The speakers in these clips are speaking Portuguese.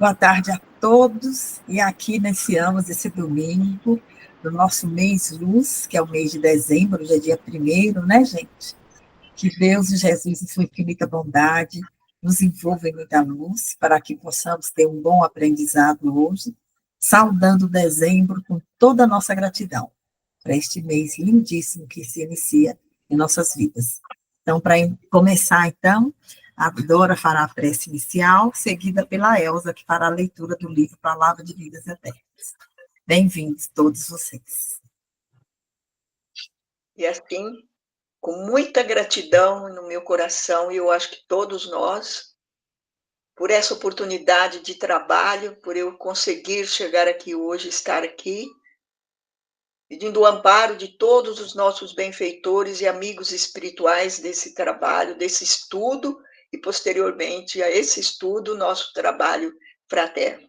Boa tarde a todos, e aqui iniciamos esse domingo do nosso mês Luz, que é o mês de dezembro, hoje é dia 1º, né, gente? Que Deus e Jesus, em sua infinita bondade, nos envolva em muita luz, para que possamos ter um bom aprendizado hoje, saudando dezembro com toda a nossa gratidão, para este mês lindíssimo que se inicia em nossas vidas. Então, para começar, então, a Dora fará a prece inicial, seguida pela Elza, que fará a leitura do livro Palavra de Vidas Eternas. Bem-vindos todos vocês. E assim, com muita gratidão no meu coração, e eu acho que todos nós, por essa oportunidade de trabalho, por eu conseguir chegar aqui hoje, estar aqui, pedindo o amparo de todos os nossos benfeitores e amigos espirituais desse trabalho, desse estudo, e posteriormente a esse estudo, nosso trabalho fraterno.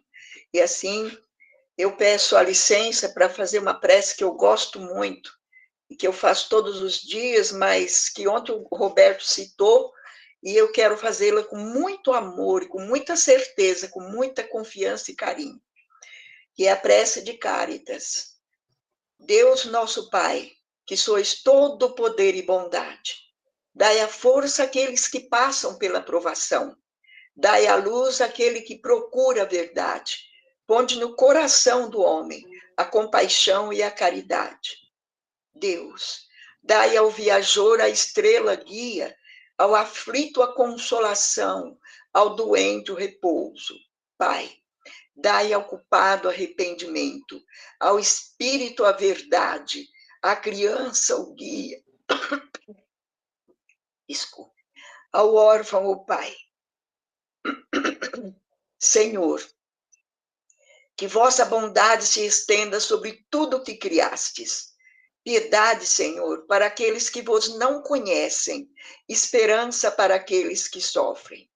E assim, eu peço a licença para fazer uma prece que eu gosto muito, e que eu faço todos os dias, mas que ontem o Roberto citou, e eu quero fazê-la com muito amor, e com muita certeza, com muita confiança e carinho, que é a prece de Cáritas. Deus nosso Pai, que sois todo poder e bondade, dai a força àqueles que passam pela provação, dai a luz àquele que procura a verdade, ponde no coração do homem a compaixão e a caridade. Deus, dai ao viajor a estrela guia, ao aflito a consolação, ao doente o repouso. Pai, dai ao culpado arrependimento, ao espírito a verdade, à criança o guia. Desculpe. Ao órfão o Pai. Senhor, que vossa bondade se estenda sobre tudo que criastes. Piedade, Senhor, para aqueles que vos não conhecem, esperança para aqueles que sofrem.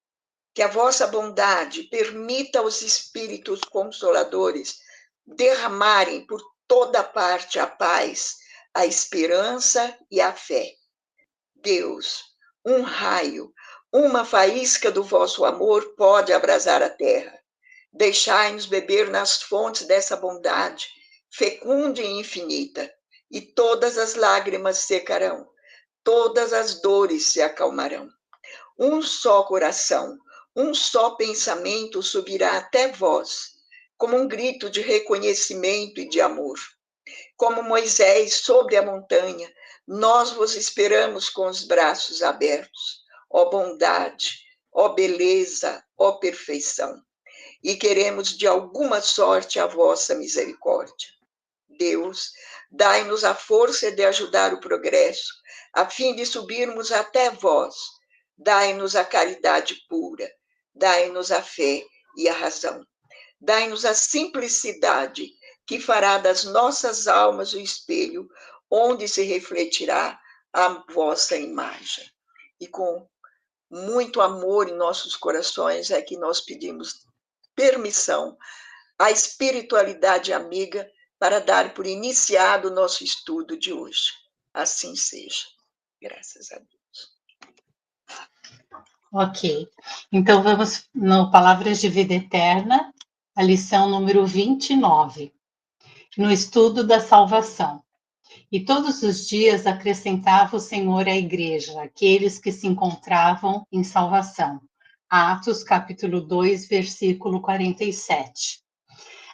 Que a vossa bondade permita aos espíritos consoladores derramarem por toda parte a paz, a esperança e a fé. Deus, um raio, uma faísca do vosso amor pode abrasar a terra. Deixai-nos beber nas fontes dessa bondade, fecunda e infinita, e todas as lágrimas secarão, todas as dores se acalmarão. Um só coração, um só pensamento subirá até vós, como um grito de reconhecimento e de amor. Como Moisés sobre a montanha, nós vos esperamos com os braços abertos, ó bondade, ó beleza, ó perfeição, e queremos de alguma sorte a vossa misericórdia. Deus, dai-nos a força de ajudar o progresso, a fim de subirmos até vós. Dai-nos a caridade pura, dai-nos a fé e a razão. Dai-nos a simplicidade que fará das nossas almas o espelho onde se refletirá a vossa imagem. E com muito amor em nossos corações é que nós pedimos permissão à espiritualidade amiga para dar por iniciado o nosso estudo de hoje. Assim seja. Graças a Deus. Ok. Então, vamos no Palavras de Vida Eterna, a lição número 29, no estudo da salvação. E todos os dias acrescentava o Senhor à igreja, aqueles que se encontravam em salvação. Atos, capítulo 2, versículo 47.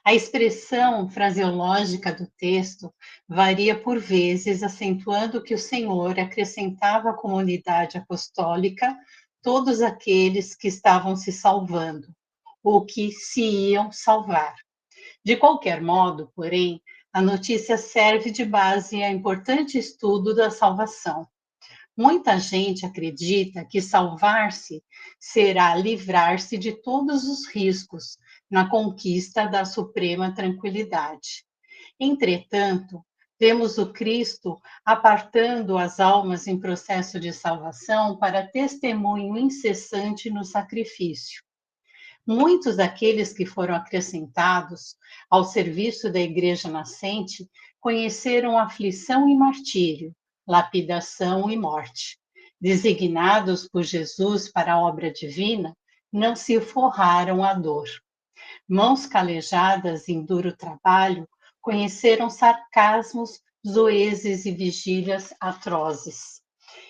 A expressão fraseológica do texto varia por vezes, acentuando que o Senhor acrescentava à comunidade apostólica todos aqueles que estavam se salvando, ou que se iam salvar. De qualquer modo, porém, a notícia serve de base a importante estudo da salvação. Muita gente acredita que salvar-se será livrar-se de todos os riscos na conquista da suprema tranquilidade. Entretanto, vemos o Cristo apartando as almas em processo de salvação para testemunho incessante no sacrifício. Muitos daqueles que foram acrescentados ao serviço da Igreja nascente conheceram aflição e martírio, lapidação e morte. Designados por Jesus para a obra divina, não se forraram à dor. Mãos calejadas em duro trabalho conheceram sarcasmos, zoezes e vigílias atrozes.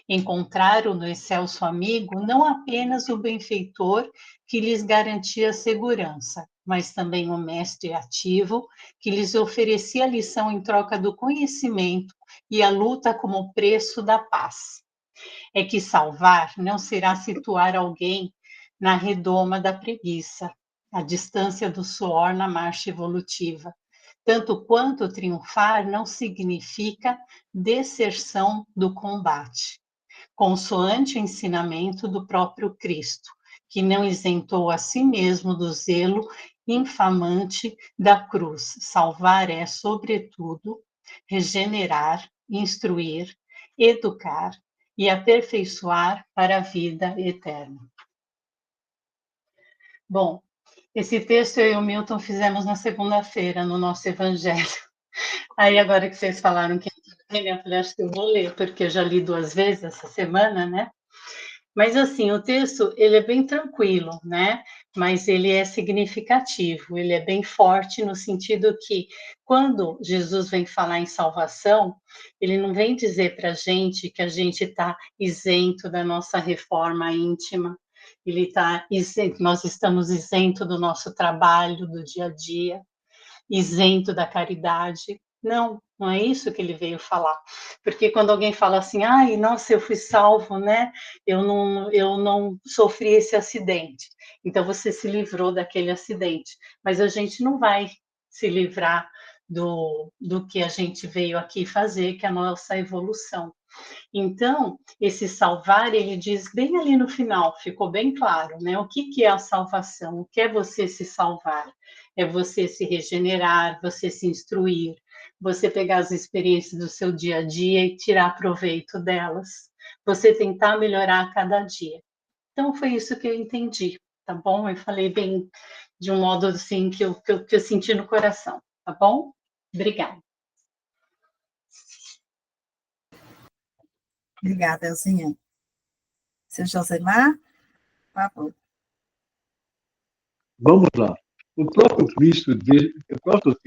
Encontraram no excelso amigo não apenas o benfeitor que lhes garantia segurança, mas também o mestre ativo que lhes oferecia a lição em troca do conhecimento e a luta como preço da paz. É que salvar não será situar alguém na redoma da preguiça, a distância do suor na marcha evolutiva, tanto quanto triunfar não significa deserção do combate, consoante o ensinamento do próprio Cristo, que não isentou a si mesmo do zelo infamante da cruz. Salvar é, sobretudo, regenerar, instruir, educar e aperfeiçoar para a vida eterna. Bom, esse texto eu e o Milton fizemos na segunda-feira, no nosso evangelho. Aí agora que vocês falaram que eu falei, acho que eu vou ler, porque eu já li 2 vezes essa semana, né? Mas assim, o texto, ele é bem tranquilo, né? Mas ele é significativo, ele é bem forte no sentido que quando Jesus vem falar em salvação, ele não vem dizer para a gente que a gente está isento da nossa reforma íntima, ele está isento, nós estamos isento do nosso trabalho do dia a dia, isento da caridade. Não, não é isso que ele veio falar. Porque quando alguém fala assim, ai, nossa, eu fui salvo, né? Eu não sofri esse acidente. Então você se livrou daquele acidente. Mas a gente não vai se livrar do que a gente veio aqui fazer, que é a nossa evolução. Então, esse salvar, ele diz bem ali no final, ficou bem claro, né? O que é a salvação? O que é você se salvar? É você se regenerar, você se instruir, você pegar as experiências do seu dia a dia e tirar proveito delas, você tentar melhorar a cada dia. Então, foi isso que eu entendi, tá bom? Eu falei bem de um modo assim que eu senti no coração, tá bom? Obrigada. Obrigada, Elzinha. Seu Josemar, por favor. Vamos lá. O próprio Cristo diz, o próprio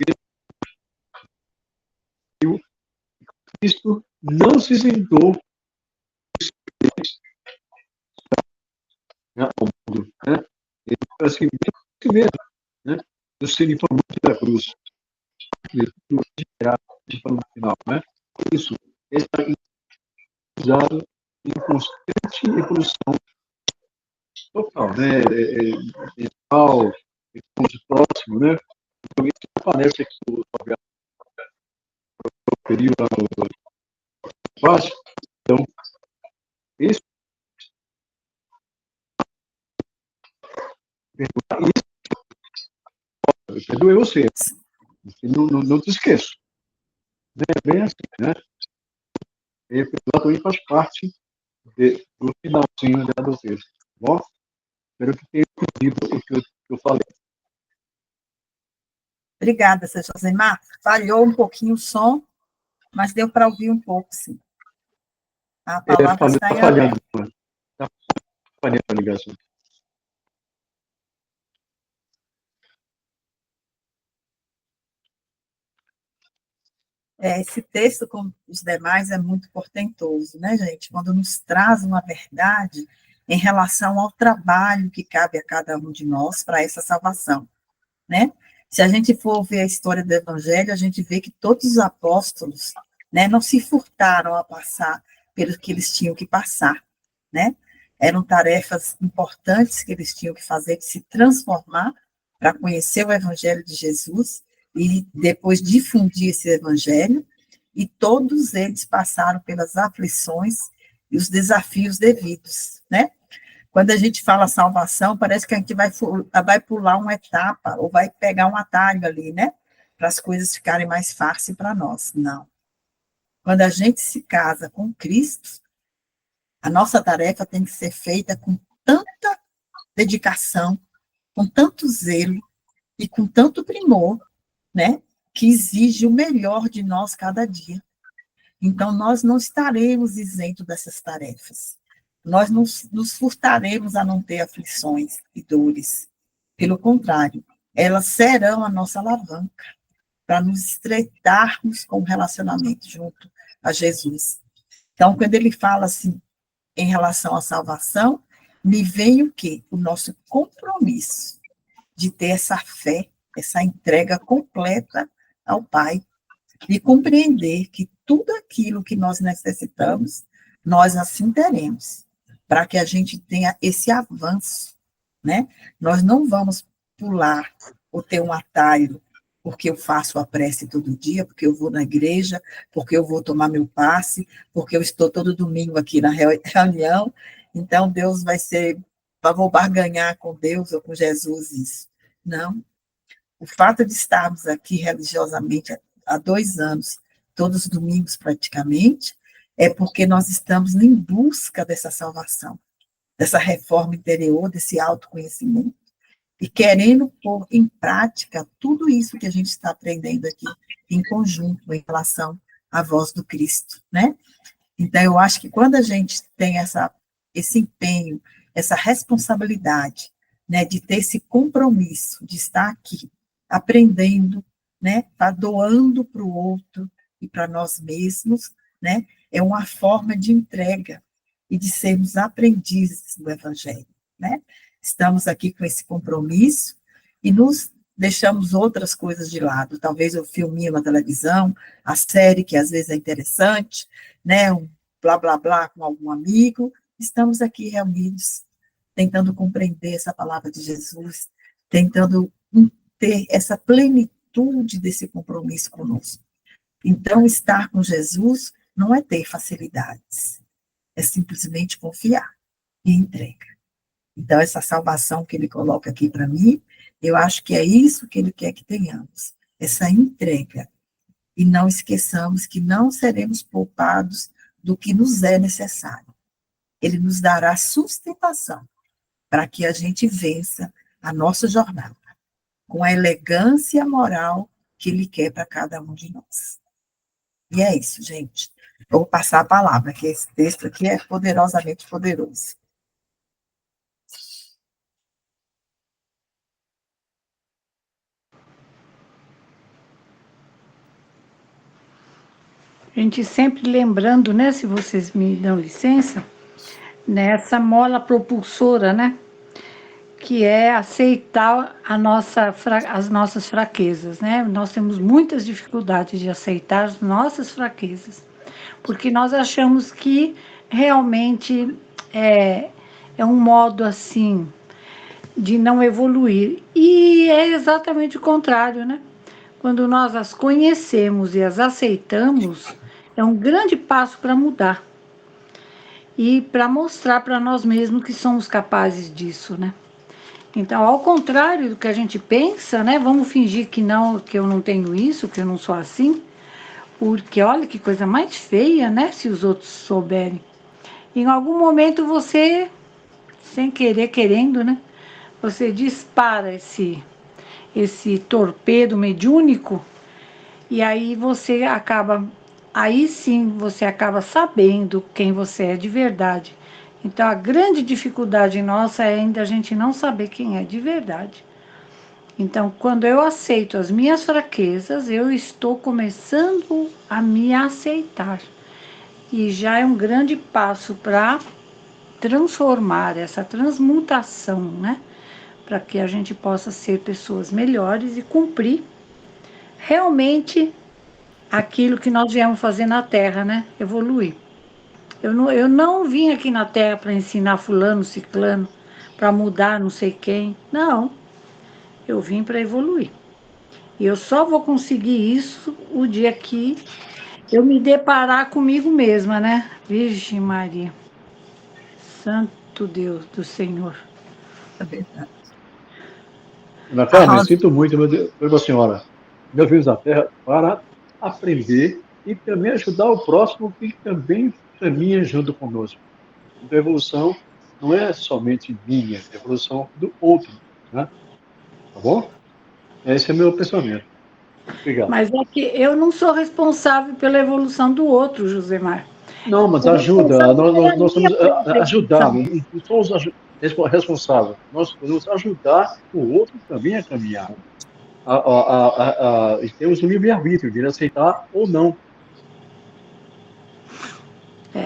Cristo não se isentou ao mundo, né? Ele parece que mesmo, né? Do ser informante da cruz, no final, né? Por isso, ele está usado em constante evolução total, né? Mental, próximo, né? Então, isso aparece aqui no período fácil. Então, isso perdoe você. Não te esqueço. É bem assim, né? E perdoar também faz parte do finalzinho do texto. Tá bom? Espero que tenha entendido o que eu falei. Obrigada, seu Josemar. Falhou um pouquinho o som, mas deu para ouvir um pouco, sim. A palavra está em falhando. Está falhando a ligação. Esse texto, como os demais, é muito portentoso, né, gente? Quando nos traz uma verdade em relação ao trabalho que cabe a cada um de nós para essa salvação, né? Se a gente for ver a história do Evangelho, a gente vê que todos os apóstolos, né, não se furtaram a passar pelo que eles tinham que passar, né? Eram tarefas importantes que eles tinham que fazer, de se transformar para conhecer o Evangelho de Jesus e depois difundir esse Evangelho, e todos eles passaram pelas aflições e os desafios devidos, né? Quando a gente fala salvação, parece que a gente vai pular uma etapa, ou vai pegar um atalho ali, né? Para as coisas ficarem mais fáceis para nós. Não. Quando a gente se casa com Cristo, a nossa tarefa tem que ser feita com tanta dedicação, com tanto zelo e com tanto primor, né? Que exige o melhor de nós cada dia. Então, nós não estaremos isentos dessas tarefas. Nós nos furtaremos a não ter aflições e dores. Pelo contrário, elas serão a nossa alavanca para nos estreitarmos com o relacionamento junto a Jesus. Então, quando ele fala assim, em relação à salvação, me vem o quê? O nosso compromisso de ter essa fé, essa entrega completa ao Pai, e compreender que tudo aquilo que nós necessitamos, nós assim teremos, para que a gente tenha esse avanço, né? Nós não vamos pular ou ter um atalho, porque eu faço a prece todo dia, porque eu vou na igreja, porque eu vou tomar meu passe, porque eu estou todo domingo aqui na reunião, então Deus vou barganhar com Deus ou com Jesus isso. Não. O fato de estarmos aqui religiosamente há 2 anos, todos os domingos praticamente, é porque nós estamos em busca dessa salvação, dessa reforma interior, desse autoconhecimento, e querendo pôr em prática tudo isso que a gente está aprendendo aqui em conjunto, em relação à voz do Cristo, né? Então, eu acho que quando a gente tem esse empenho, essa responsabilidade, né, de ter esse compromisso, de estar aqui, aprendendo, né, tá doando para o outro e para nós mesmos, né, é uma forma de entrega e de sermos aprendizes do Evangelho, né? Estamos aqui com esse compromisso e nos deixamos outras coisas de lado, talvez o filminho na televisão, a série que às vezes é interessante, né, um blá blá blá com algum amigo, estamos aqui reunidos, tentando compreender essa palavra de Jesus, tentando ter essa plenitude desse compromisso conosco. Então, estar com Jesus não é ter facilidades, é simplesmente confiar e entrega. Então, essa salvação que ele coloca aqui para mim, eu acho que é isso que ele quer que tenhamos, essa entrega. E não esqueçamos que não seremos poupados do que nos é necessário. Ele nos dará sustentação para que a gente vença a nossa jornada, com a elegância moral que ele quer para cada um de nós. E é isso, gente. Vou passar a palavra, que esse texto aqui é poderosamente poderoso. A gente sempre lembrando, né, se vocês me dão licença, nessa mola propulsora, né, que é aceitar as nossas fraquezas, né? Nós temos muitas dificuldades de aceitar as nossas fraquezas, porque nós achamos que realmente é um modo assim de não evoluir. E é exatamente o contrário, né? Quando nós as conhecemos e as aceitamos, é um grande passo para mudar e para mostrar para nós mesmos que somos capazes disso, né? Então, ao contrário do que a gente pensa, né? Vamos fingir que eu não tenho isso, que eu não sou assim, porque olha que coisa mais feia, né? Se os outros souberem. Em algum momento você, sem querer, querendo, né? Você dispara esse torpedo mediúnico e aí aí sim você acaba sabendo quem você é de verdade. Então, a grande dificuldade nossa é ainda a gente não saber quem é de verdade. Então, quando eu aceito as minhas fraquezas, eu estou começando a me aceitar. E já é um grande passo para transformar essa transmutação, né? Para que a gente possa ser pessoas melhores e cumprir realmente aquilo que nós viemos fazer na Terra, né? Evoluir. Eu não vim aqui na Terra para ensinar fulano, ciclano, para mudar não sei quem. Não. Eu vim para evoluir. E eu só vou conseguir isso o dia que eu me deparar comigo mesma, né? Virgem Maria. Santo Deus do Senhor. É verdade. Natália, me sinto muito, meu senhora. Nós vimos a Terra para aprender e também ajudar o próximo que também caminha junto conosco. Então, a evolução não é somente minha, é a evolução do outro, né? Tá bom? Esse é meu pensamento. Obrigado. Mas é que eu não sou responsável pela evolução do outro, Josemar. Não, mas ajuda. Nós somos ajudados. responsável. Nós podemos ajudar o outro também a caminhar. E temos o livre-arbítrio de aceitar ou não.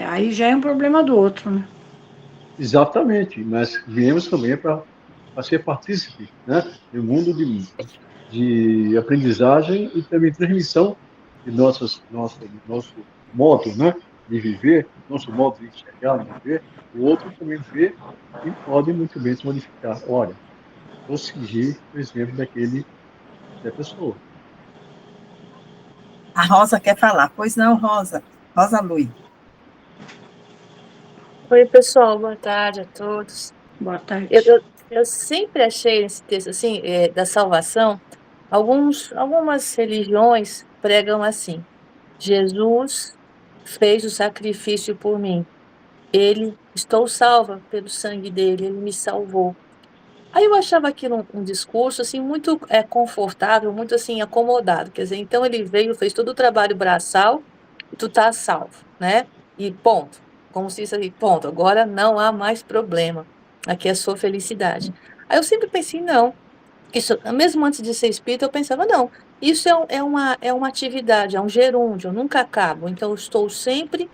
Aí já é um problema do outro, né? Exatamente, mas viemos também para ser partícipe, né, do mundo de aprendizagem e também transmissão de nosso modo, né, de viver, nosso modo de enxergar, de viver. O outro também vê e pode muito bem se modificar. Olha, vou seguir o exemplo da pessoa. A Rosa quer falar. Pois não, Rosa. Rosa Lui. Oi, pessoal, boa tarde a todos. Boa tarde. Eu sempre achei esse texto assim, da salvação, algumas religiões pregam assim: Jesus fez o sacrifício por mim, estou salva pelo sangue dele, ele me salvou. Aí eu achava aquilo um discurso assim muito confortável, muito assim acomodado, quer dizer, então ele veio, fez todo o trabalho braçal e tu tá salvo, né? E ponto. Como se isso aí, ponto, agora não há mais problema. Aqui é a sua felicidade. Aí eu sempre pensei, não, isso, mesmo antes de ser espírita, eu pensava, não, isso é uma atividade, é um gerúndio, eu nunca acabo, então eu estou sempre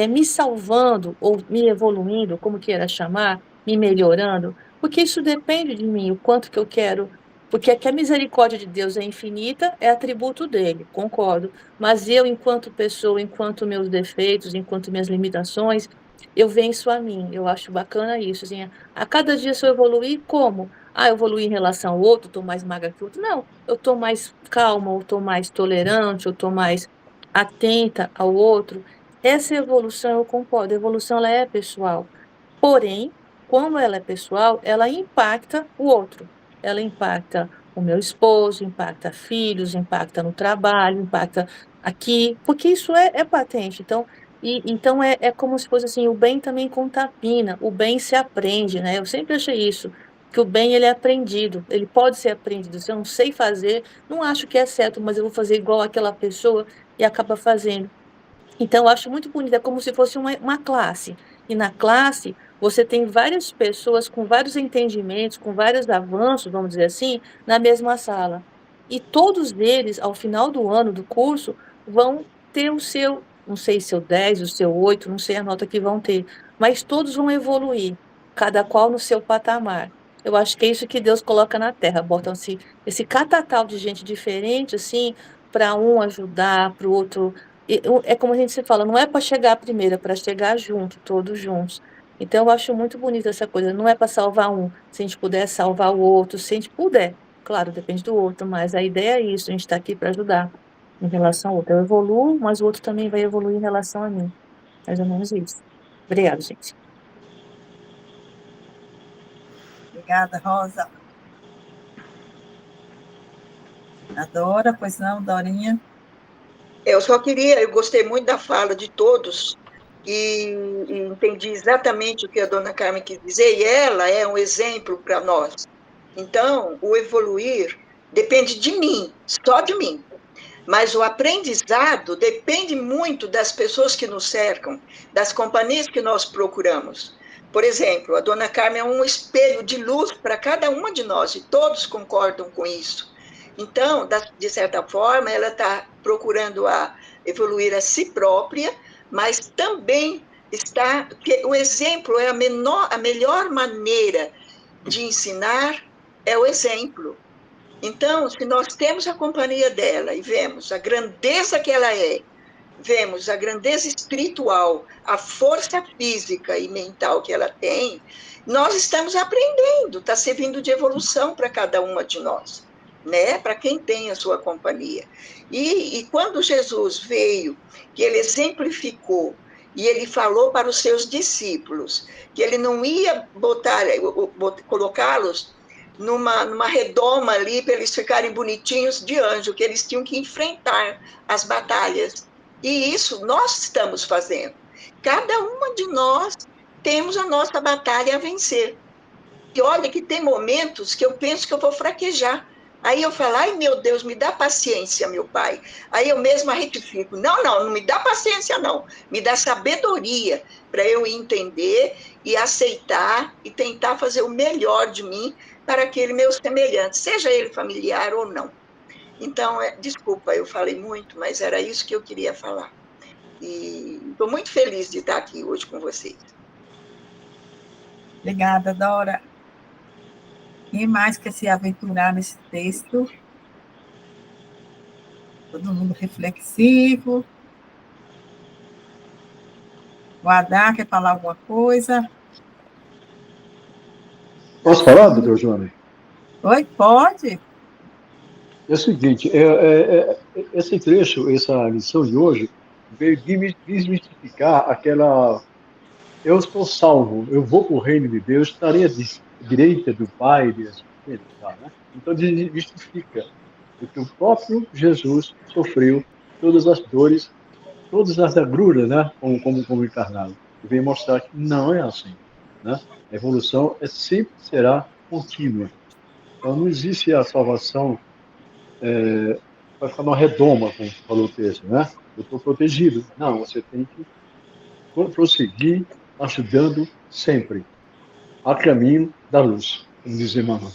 me salvando ou me evoluindo, como queira chamar, me melhorando, porque isso depende de mim, o quanto que eu quero, porque é que a misericórdia de Deus é infinita, é atributo dele, concordo, mas eu, enquanto pessoa, enquanto meus defeitos, enquanto minhas limitações, eu venço a mim, eu acho bacana isso, assim, a cada dia se eu evoluir, como? Ah, eu evoluí em relação ao outro, estou mais magra que o outro, não, eu estou mais calma, eu estou mais tolerante, eu estou mais atenta ao outro, essa evolução, eu concordo, a evolução ela é pessoal. Porém, como ela é pessoal, ela impacta o outro. Ela impacta o meu esposo, impacta filhos, impacta no trabalho, impacta aqui, porque isso é patente. Então, então é como se fosse assim, o bem também contamina, o bem se aprende, né? Eu sempre achei isso, que o bem ele é aprendido, ele pode ser aprendido. Se eu não sei fazer, não acho que é certo, mas eu vou fazer igual aquela pessoa e acaba fazendo. Então, eu acho muito bonito, é como se fosse uma classe. E na classe, você tem várias pessoas com vários entendimentos, com vários avanços, vamos dizer assim, na mesma sala. E todos eles, ao final do ano do curso, vão ter o seu, não sei se o 10, o seu 8, não sei a nota que vão ter, mas todos vão evoluir, cada qual no seu patamar. Eu acho que é isso que Deus coloca na Terra, botam esse catatal de gente diferente, assim, para um ajudar, para o outro é como a gente se fala, não é para chegar primeiro, é para chegar junto, todos juntos. Então, eu acho muito bonita essa coisa, não é para salvar um, se a gente puder salvar o outro, se a gente puder, claro, depende do outro, mas a ideia é isso, a gente está aqui para ajudar em relação ao outro. Eu evoluo, mas o outro também vai evoluir em relação a mim. Mais ou menos isso. Obrigada, gente. Obrigada, Rosa. Adora, pois não, Dorinha? Eu gostei muito da fala de todos e entendi exatamente o que a dona Carmen quis dizer, e ela é um exemplo para nós. Então, o evoluir depende de mim, só de mim. Mas o aprendizado depende muito das pessoas que nos cercam, das companhias que nós procuramos. Por exemplo, a dona Carmen é um espelho de luz para cada uma de nós, e todos concordam com isso. Então, de certa forma, ela está procurando evoluir a si própria, mas também está. Porque o exemplo é a melhor maneira de ensinar é o exemplo. Então, se nós temos a companhia dela e vemos a grandeza que ela é, vemos a grandeza espiritual, a força física e mental que ela tem, nós estamos aprendendo, está servindo de evolução para cada uma de nós, né? Para quem tem a sua companhia. E quando Jesus veio, que ele exemplificou, e ele falou para os seus discípulos que ele não ia colocá-los numa redoma ali para eles ficarem bonitinhos de anjo, que eles tinham que enfrentar as batalhas. E isso nós estamos fazendo. Cada uma de nós temos a nossa batalha a vencer. E olha que tem momentos que eu penso que eu vou fraquejar, Aí eu falo, ai meu Deus, me dá paciência, meu pai. Aí eu mesma retifico, não me dá paciência, não. Me dá sabedoria para eu entender e aceitar e tentar fazer o melhor de mim para aquele meu semelhante, seja ele familiar ou não. Então, desculpa, eu falei muito, mas era isso que eu queria falar. E estou muito feliz de estar aqui hoje com vocês. Obrigada, Dora. Quem mais quer se aventurar nesse texto? Todo mundo reflexivo. O Adá quer falar alguma coisa? Posso falar, doutor Joana? Oi, pode? É o seguinte, esse trecho, essa lição de hoje, veio desmistificar aquela eu estou salvo, eu vou para o reino de Deus, estarei à direita do Pai, né? Então, justifica que o próprio Jesus sofreu todas as dores, todas as agruras, né? Como encarnado. E vem mostrar que não é assim, né? A evolução sempre será contínua. Então, não existe a salvação vai ficar numa redoma, como falou o texto, né? Eu estou protegido. Não, você tem que prosseguir ajudando sempre a caminho da luz, como diz Emmanuel.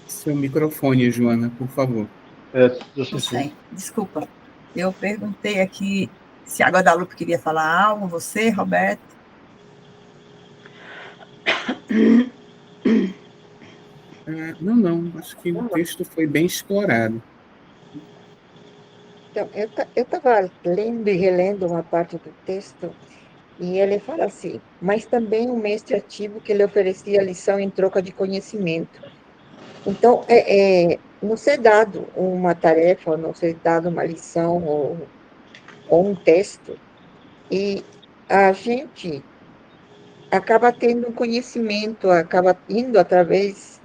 Seu microfone, Joana, por favor. Não sei, desculpa. Eu perguntei aqui se a Guadalupe queria falar algo, você, Roberto? Não, acho que o texto foi bem explorado. Então, eu estava lendo e relendo uma parte do texto, e ele fala assim, mas também um mestre ativo que lhe oferecia lição em troca de conhecimento. Então, não ser dado uma tarefa, não ser dado uma lição ou um texto, e a gente acaba tendo um conhecimento, acaba indo através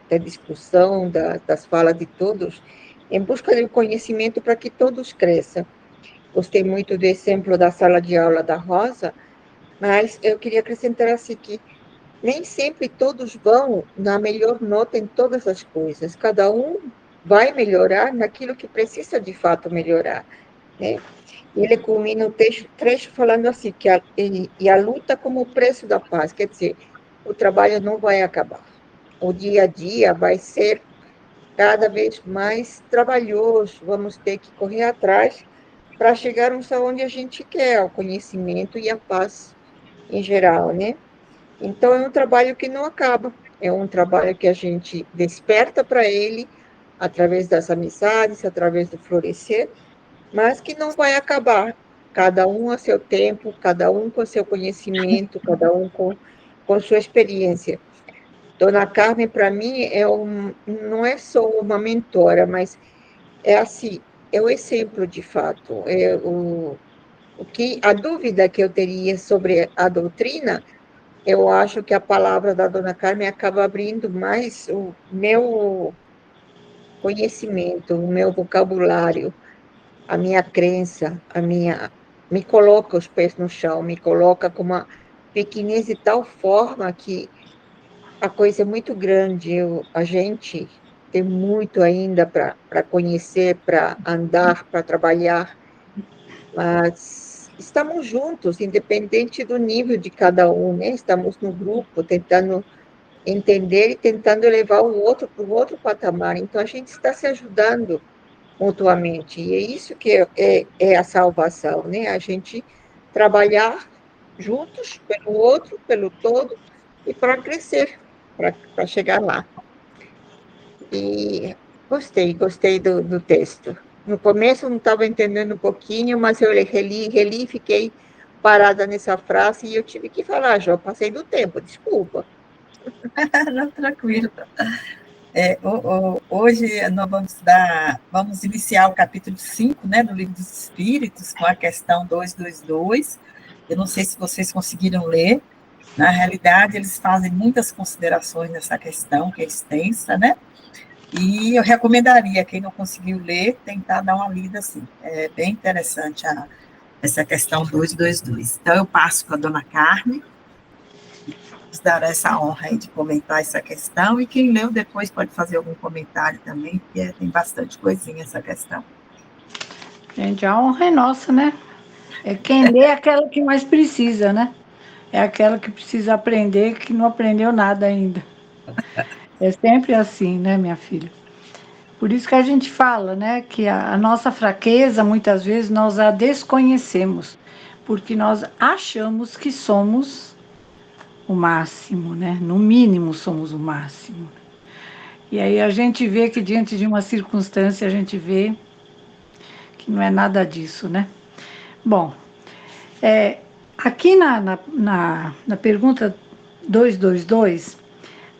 da discussão, das falas de todos, em busca de conhecimento para que todos cresçam. Gostei muito do exemplo da sala de aula da Rosa, mas eu queria acrescentar assim que nem sempre todos vão na melhor nota em todas as coisas. Cada um vai melhorar naquilo que precisa de fato melhorar, né? E ele culmina o trecho falando assim, e a luta como o preço da paz, quer dizer, o trabalho não vai acabar. O dia a dia vai ser cada vez mais trabalhoso, vamos ter que correr atrás para chegarmos aonde a gente quer, ao conhecimento e à paz em geral, né? Então, é um trabalho que não acaba, é um trabalho que a gente desperta para ele através das amizades, através do florescer, mas que não vai acabar, cada um a seu tempo, cada um com seu conhecimento, cada um com sua experiência. Dona Carmen, para mim, não é só uma mentora, mas é assim, é o exemplo de fato, a dúvida que eu teria sobre a doutrina, eu acho que a palavra da Dona Carmen acaba abrindo mais o meu conhecimento, o meu vocabulário, a minha crença, me coloca os pés no chão, me coloca com uma pequenez de tal forma que a coisa é muito grande, a gente tem muito ainda para conhecer, para andar, para trabalhar, mas estamos juntos, independente do nível de cada um, né? Estamos no grupo, tentando entender e tentando levar o outro para o outro patamar. Então, a gente está se ajudando mutuamente, e é isso que é a salvação, né? A gente trabalhar juntos, pelo outro, pelo todo, e para crescer, para chegar lá. E gostei do texto. No começo eu não estava entendendo um pouquinho, mas eu reli e fiquei parada nessa frase e eu tive que falar, já passei do tempo, desculpa. Não, tranquilo. Hoje nós vamos iniciar o capítulo 5, né, do Livro dos Espíritos, com a questão 222. Eu não sei se vocês conseguiram ler. Na realidade, eles fazem muitas considerações nessa questão, que é extensa, né? E eu recomendaria, quem não conseguiu ler, tentar dar uma lida assim. É bem interessante essa questão 222. Então, eu passo para a dona Carmen, nos dar essa honra aí de comentar essa questão, e quem leu depois pode fazer algum comentário também, porque tem bastante coisinha essa questão. Gente, a honra é nossa, né? É quem lê é aquela que mais precisa, né? É aquela que precisa aprender, que não aprendeu nada ainda. É sempre assim, né, minha filha? Por isso que a gente fala, né, que a nossa fraqueza, muitas vezes, nós a desconhecemos, porque nós achamos que somos o máximo, né? No mínimo, somos o máximo. E aí a gente vê que, diante de uma circunstância, a gente vê que não é nada disso, né? Bom, aqui na pergunta 222,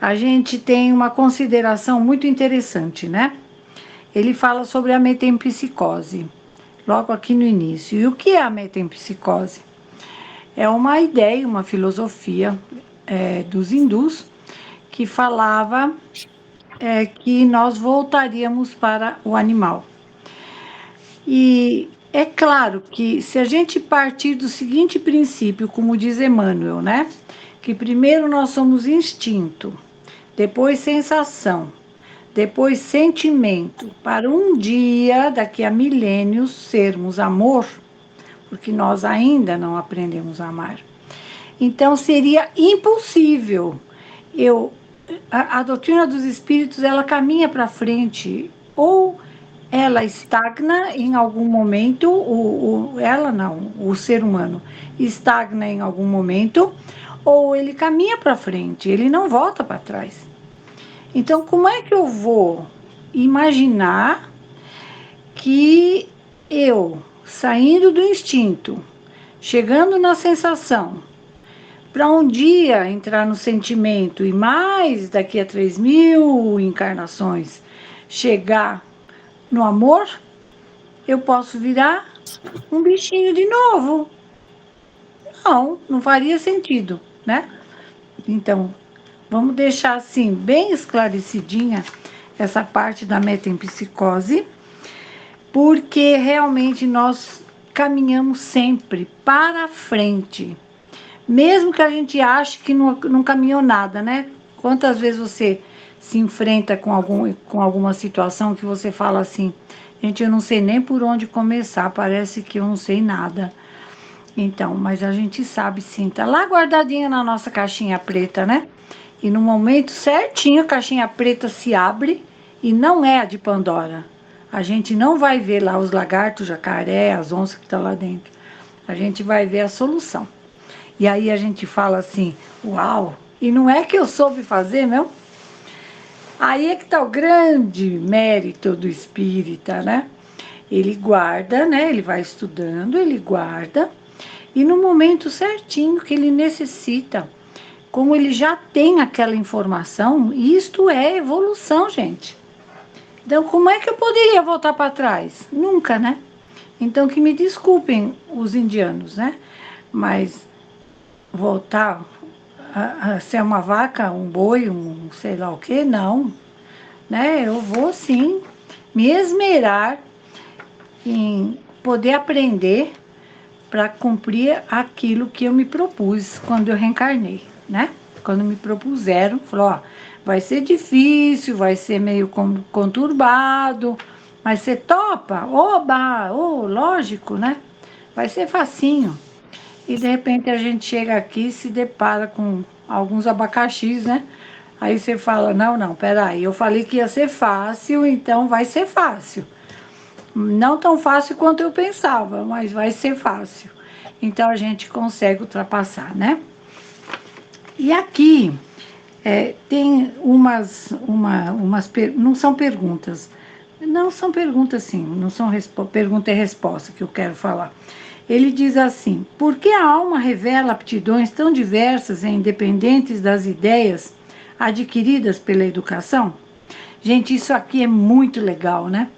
a gente tem uma consideração muito interessante, né? Ele fala sobre a metempsicose, logo aqui no início. E o que é a metempsicose? É uma ideia, uma filosofia dos hindus que falava que nós voltaríamos para o animal. E é claro que, se a gente partir do seguinte princípio, como diz Emmanuel, né? Que primeiro nós somos instinto, depois sensação, depois sentimento, para um dia, daqui a milênios, sermos amor, porque nós ainda não aprendemos a amar. Então, seria impossível. A doutrina dos espíritos, ela caminha para frente, ou ela estagna em algum momento, ela não, o ser humano estagna em algum momento, ou ele caminha para frente, ele não volta para trás. Então, como é que eu vou imaginar que eu, saindo do instinto, chegando na sensação, para um dia entrar no sentimento e mais daqui a 3.000 encarnações chegar no amor, eu posso virar um bichinho de novo? Não faria sentido, né? Então, vamos deixar assim, bem esclarecidinha essa parte da metempsicose, porque realmente nós caminhamos sempre para frente, mesmo que a gente ache que não caminhou nada, né? Quantas vezes você se enfrenta com alguma situação que você fala assim, gente, eu não sei nem por onde começar, parece que eu não sei nada. Então, mas a gente sabe sim, tá lá guardadinha na nossa caixinha preta, né? E no momento certinho a caixinha preta se abre e não é a de Pandora. A gente não vai ver lá os lagartos, jacaré, as onças que estão lá dentro. A gente vai ver a solução. E aí a gente fala assim, uau, e não é que eu soube fazer, não? Aí é que está o grande mérito do espírita, né? Ele guarda, né? Ele vai estudando, ele guarda, e no momento certinho que ele necessita, como ele já tem aquela informação, isto é evolução, gente. Então, como é que eu poderia voltar para trás? Nunca, né? Então, que me desculpem os indianos, né? Mas voltar a ser uma vaca, um boi, um sei lá o quê, não. Né? Eu vou, sim, me esmerar em poder aprender para cumprir aquilo que eu me propus quando eu reencarnei, né? Quando me propuseram, falou, ó, vai ser difícil, vai ser meio conturbado, mas você topa? Oba, lógico, né? Vai ser facinho. E de repente a gente chega aqui e se depara com alguns abacaxis, né? Aí você fala, não, peraí, eu falei que ia ser fácil, então vai ser fácil. Não tão fácil quanto eu pensava, mas vai ser fácil. Então a gente consegue ultrapassar, né? E aqui tem não são perguntas. Não são perguntas, sim, não são pergunta e resposta que eu quero falar. Ele diz assim, por que a alma revela aptidões tão diversas e independentes das ideias adquiridas pela educação? Gente, isso aqui é muito legal, né?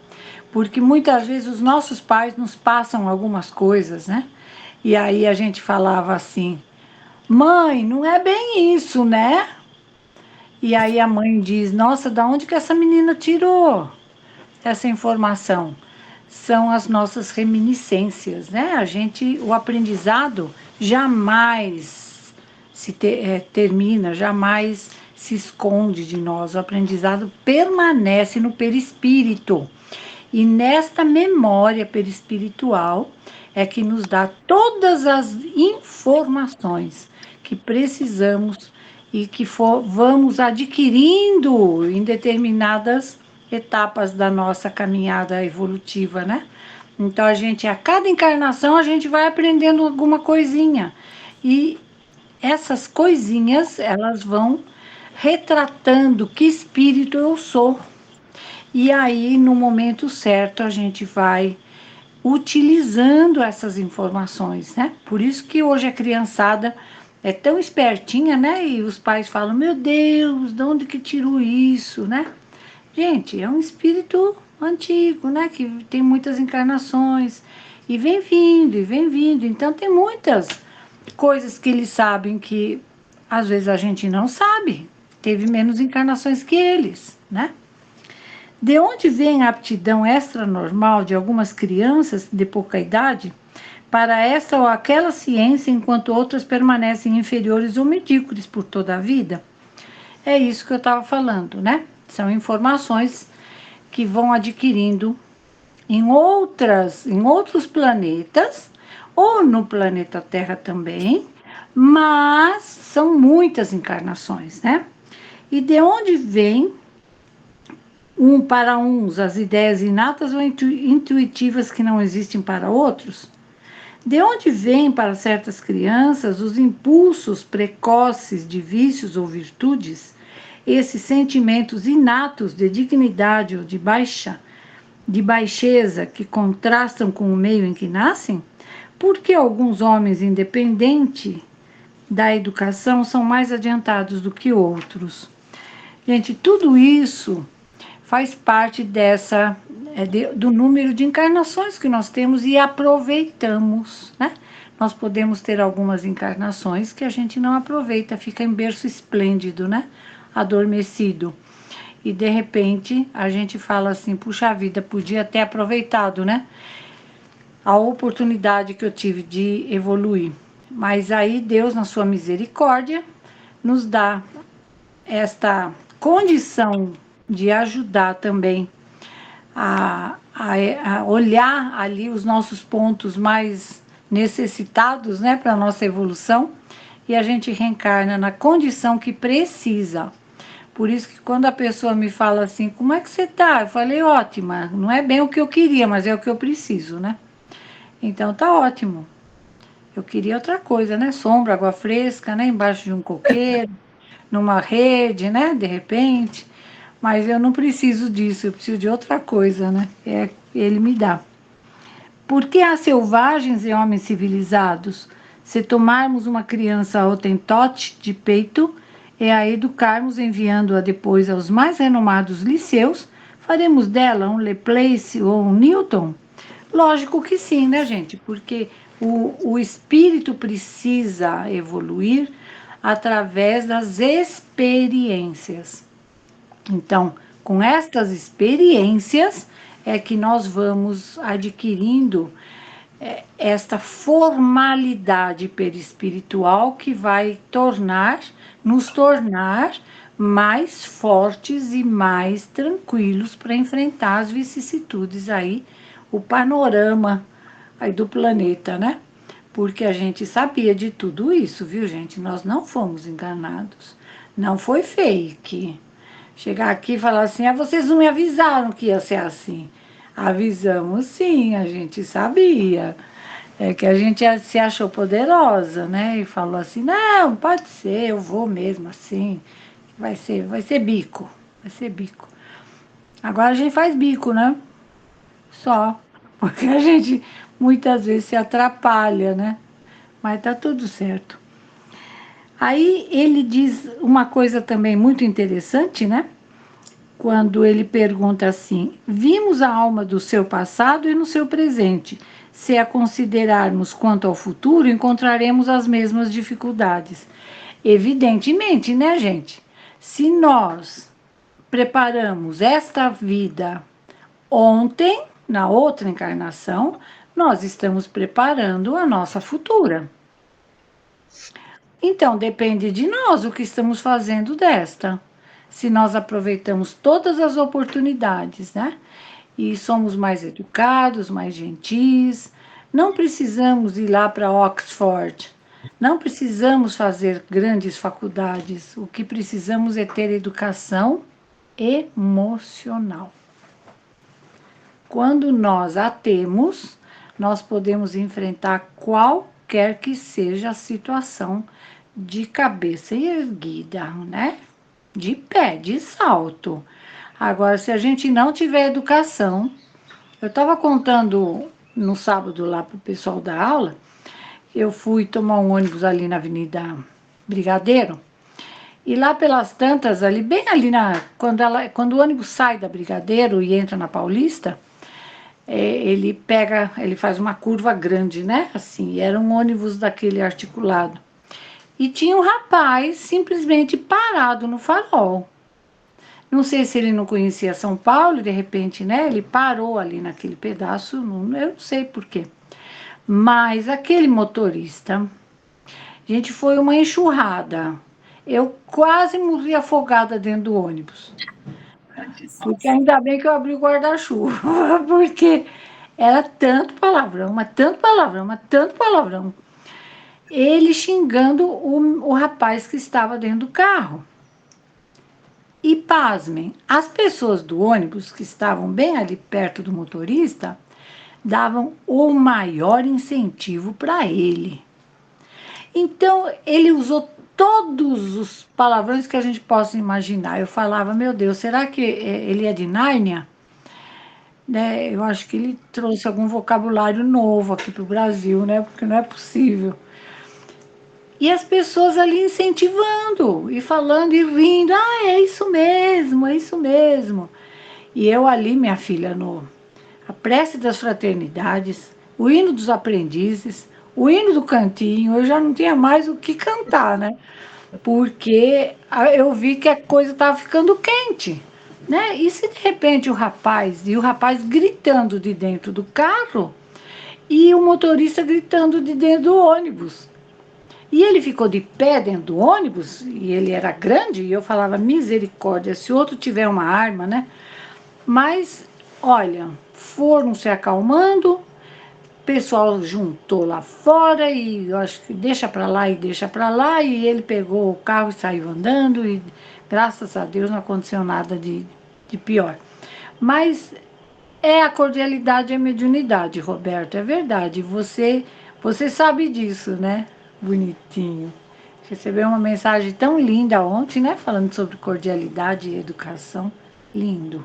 Porque muitas vezes os nossos pais nos passam algumas coisas, né? E aí a gente falava assim, mãe, não é bem isso, né? E aí a mãe diz: nossa, da onde que essa menina tirou essa informação? São as nossas reminiscências, né? O aprendizado jamais termina, jamais se esconde de nós. O aprendizado permanece no perispírito. E nesta memória perispiritual é que nos dá todas as informações que precisamos e que vamos adquirindo em determinadas etapas da nossa caminhada evolutiva, né? Então, a cada encarnação, a gente vai aprendendo alguma coisinha. E essas coisinhas, elas vão retratando que espírito eu sou. E aí, no momento certo, a gente vai utilizando essas informações, né? Por isso que hoje a criançada é tão espertinha, né? E os pais falam: meu Deus, de onde que tirou isso, né? Gente, é um espírito antigo, né? Que tem muitas encarnações e vem vindo, e vem vindo. Então, tem muitas coisas que eles sabem que às vezes a gente não sabe. Teve menos encarnações que eles, né? De onde vem a aptidão extranormal de algumas crianças de pouca idade para essa ou aquela ciência, enquanto outras permanecem inferiores ou medíocres por toda a vida? É isso que eu estava falando, né? São informações que vão adquirindo em outros planetas, ou no planeta Terra também, mas são muitas encarnações, né? E de onde vem para uns as ideias inatas ou intuitivas que não existem para outros? De onde vêm para certas crianças os impulsos precoces de vícios ou virtudes, esses sentimentos inatos de dignidade ou de baixeza que contrastam com o meio em que nascem? Por que alguns homens, independente da educação, são mais adiantados do que outros? Gente, tudo isso faz parte do número de encarnações que nós temos e aproveitamos, né? Nós podemos ter algumas encarnações que a gente não aproveita, fica em berço esplêndido, né? Adormecido. E de repente a gente fala assim: puxa vida, podia ter aproveitado, né? A oportunidade que eu tive de evoluir. Mas aí Deus, na sua misericórdia, nos dá esta condição de ajudar também a olhar ali os nossos pontos mais necessitados, né, para a nossa evolução, e a gente reencarna na condição que precisa. Por isso que quando a pessoa me fala assim: como é que você tá? Eu falei: ótima, não é bem o que eu queria, mas é o que eu preciso, né? Então tá ótimo. Eu queria outra coisa, né? Sombra, água fresca, né? Embaixo de um coqueiro, numa rede, né? De repente. Mas eu não preciso disso, eu preciso de outra coisa, né? Ele me dá. Porque há selvagens e homens civilizados? Se tomarmos uma criança hotentote de peito e a educarmos enviando-a depois aos mais renomados liceus, faremos dela um Laplace ou um Newton? Lógico que sim, né, gente? Porque o espírito precisa evoluir através das experiências. Então, com estas experiências é que nós vamos adquirindo esta formalidade perispiritual que vai nos tornar mais fortes e mais tranquilos para enfrentar as vicissitudes aí, o panorama aí do planeta, né? Porque a gente sabia de tudo isso, viu, gente? Nós não fomos enganados. Não foi fake. Chegar aqui e falar assim: vocês não me avisaram que ia ser assim. Avisamos sim, a gente sabia. É que a gente se achou poderosa, né? E falou assim: não, pode ser, eu vou mesmo assim. Vai ser bico. Vai ser bico. Agora a gente faz bico, né? Só. Porque a gente muitas vezes se atrapalha, né? Mas tá tudo certo. Aí ele diz uma coisa também muito interessante, né? Quando ele pergunta assim: vimos a alma do seu passado e no seu presente. Se a considerarmos quanto ao futuro, encontraremos as mesmas dificuldades. Evidentemente, né, gente? Se nós preparamos esta vida ontem, na outra encarnação, nós estamos preparando a nossa futura. Então, depende de nós o que estamos fazendo desta. Se nós aproveitamos todas as oportunidades, né? E somos mais educados, mais gentis, não precisamos ir lá para Oxford, não precisamos fazer grandes faculdades, o que precisamos é ter educação emocional. Quando nós a temos, nós podemos enfrentar qualquer que seja a situação de cabeça erguida, né? De pé, de salto. Agora, se a gente não tiver educação, eu estava contando no sábado lá para o pessoal da aula, eu fui tomar um ônibus ali na Avenida Brigadeiro, e lá pelas tantas, ali, bem ali quando o ônibus sai da Brigadeiro e entra na Paulista, ele faz uma curva grande, né? Assim, era um ônibus daquele articulado. E tinha um rapaz simplesmente parado no farol. Não sei se ele não conhecia São Paulo, de repente, né? Ele parou ali naquele pedaço, eu não sei porquê. Mas aquele motorista, gente, foi uma enxurrada. Eu quase morri afogada dentro do ônibus. Porque ainda bem que eu abri o guarda-chuva, porque era tanto palavrão, mas tanto palavrão, mas tanto palavrão. Ele xingando o rapaz que estava dentro do carro. E pasmem, as pessoas do ônibus que estavam bem ali perto do motorista davam o maior incentivo para ele. Então, ele usou todos os palavrões que a gente possa imaginar. Eu falava, meu Deus, será que ele é de Nárnia? Né? Eu acho que ele trouxe algum vocabulário novo aqui para o Brasil, né? Porque não é possível. E as pessoas ali incentivando, e falando, e rindo. Ah, é isso mesmo, é isso mesmo. E eu ali, minha filha, a prece das fraternidades, o hino dos aprendizes, o hino do cantinho, eu já não tinha mais o que cantar, né? Porque eu vi que a coisa estava ficando quente, né? E se de repente o rapaz gritando de dentro do carro e o motorista gritando de dentro do ônibus. E ele ficou de pé dentro do ônibus, e ele era grande, e eu falava, misericórdia, se outro tiver uma arma, né? Mas, olha, foram se acalmando, o pessoal juntou lá fora, e eu acho que deixa para lá e deixa para lá, e ele pegou o carro e saiu andando, e graças a Deus não aconteceu nada de pior. Mas é a cordialidade e a mediunidade, Roberto, é verdade, você sabe disso, né? Bonitinho. Recebeu uma mensagem tão linda ontem, né? Falando sobre cordialidade e educação. Lindo.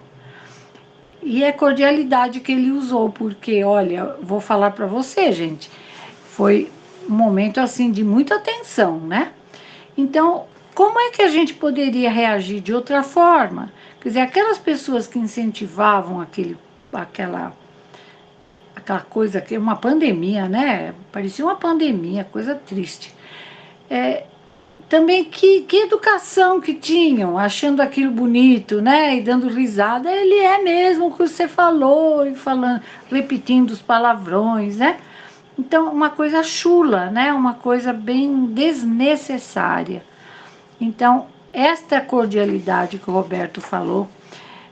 E é cordialidade que ele usou, porque, olha, vou falar para você, gente, foi um momento, assim, de muita tensão, né? Então, como é que a gente poderia reagir de outra forma? Quer dizer, aquelas pessoas que incentivavam aquela coisa que é uma pandemia, né? Parecia uma pandemia, coisa triste. Também que educação que tinham, achando aquilo bonito, né? E dando risada. Ele é mesmo o que você falou, e falando, repetindo os palavrões, né? Então, uma coisa chula, né? Uma coisa bem desnecessária. Então, esta cordialidade que o Roberto falou,